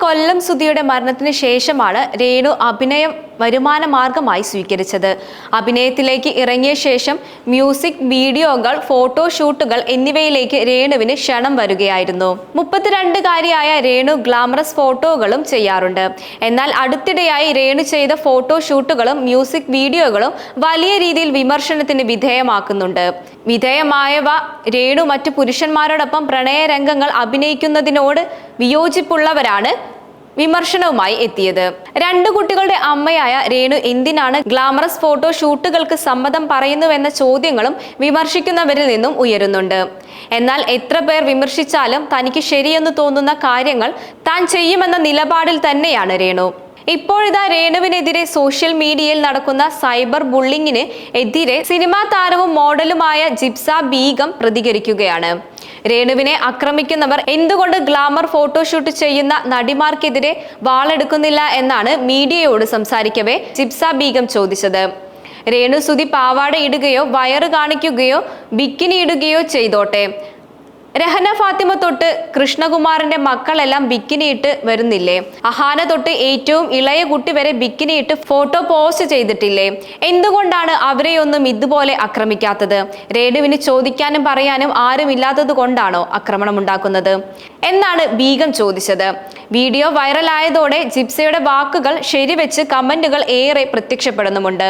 കൊല്ലം സുധിയുടെ മരണത്തിന് ശേഷമാണ് രേണു അഭിനയം വരുമാന മാർഗമായി സ്വീകരിച്ചത്. അഭിനയത്തിലേക്ക് ഇറങ്ങിയ ശേഷം മ്യൂസിക് വീഡിയോകൾ, ഫോട്ടോഷൂട്ടുകൾ എന്നിവയിലേക്ക് രേണുവിന് ക്ഷണം വരികയായിരുന്നു. 32-കാരിയായ രേണു ഗ്ലാമറസ് ഫോട്ടോകളും ചെയ്യാറുണ്ട്. എന്നാൽ അടുത്തിടെയായി രേണു ചെയ്ത ഫോട്ടോഷൂട്ടുകളും മ്യൂസിക് വീഡിയോകളും വലിയ രീതിയിൽ വിമർശനത്തിന് വിധേയമാക്കുന്നുണ്ട്. വിധേയമായവ രേണു മറ്റു പുരുഷന്മാരോടൊപ്പം പ്രണയരംഗങ്ങൾ അഭിനയിക്കുന്നതിനോട് വിയോജിപ്പുള്ളവരാണ് വിമർശനവുമായി എത്തിയത്. 2 കുട്ടികളുടെ അമ്മയായ രേണു എന്തിനാണ് ഗ്ലാമറസ് ഫോട്ടോ ഷൂട്ടുകൾക്ക് സമ്മതം പറയുന്നുവെന്ന ചോദ്യങ്ങളും വിമർശിക്കുന്നവരിൽ നിന്നും ഉയരുന്നുണ്ട്. എന്നാൽ എത്ര പേർ വിമർശിച്ചാലും തനിക്ക് ശരിയെന്ന് തോന്നുന്ന കാര്യങ്ങൾ താൻ ചെയ്യുമെന്ന നിലപാടിൽ തന്നെയാണ് രേണു. ഇപ്പോഴിതാ രേണുവിനെതിരെ സോഷ്യൽ മീഡിയയിൽ നടക്കുന്ന സൈബർ ബുള്ളിങ്ങിന് എതിരെ സിനിമാ താരവും മോഡലുമായ ജിപ്സ ബീഗം പ്രതികരിക്കുകയാണ്. രേണുവിനെ ആക്രമിക്കുന്നവർ എന്തുകൊണ്ട് ഗ്ലാമർ ഫോട്ടോഷൂട്ട് ചെയ്യുന്ന നടിമാർക്കെതിരെ വാളെടുക്കുന്നില്ല എന്നാണ് മീഡിയയോട് സംസാരിക്കവേ ജിപ്സ ബീഗം ചോദിച്ചത്. രേണു സുധി പാവാട ഇടുകയോ വയറ് കാണിക്കുകയോ ബിക്കിനി ഇടുകയോ ചെയ്തോട്ടെ. രഹന ഫാത്തിമ തൊട്ട് കൃഷ്ണകുമാറിന്റെ മക്കളെല്ലാം ബിക്കിനിയിട്ട് വരുന്നില്ലേ? അഹാന തൊട്ട് ഏറ്റവും ഇളയ കുട്ടി വരെ ബിക്കിനിയിട്ട് ഫോട്ടോ പോസ്റ്റ് ചെയ്തിട്ടില്ലേ? എന്തുകൊണ്ടാണ് അവരെയൊന്നും ഇതുപോലെ ആക്രമിക്കാത്തത്? രേണുവിന് ചോദിക്കാനും പറയാനും ആരുമില്ലാത്തത് കൊണ്ടാണോ ആക്രമണം ഉണ്ടാക്കുന്നത് എന്നാണ് ബീഗം ചോദിച്ചത്. വീഡിയോ വൈറലായതോടെ ജിപ്സയുടെ വാക്കുകൾ ശരിവെച്ച് കമന്റുകൾ ഏറെ പ്രത്യക്ഷപ്പെടുന്നുമുണ്ട്.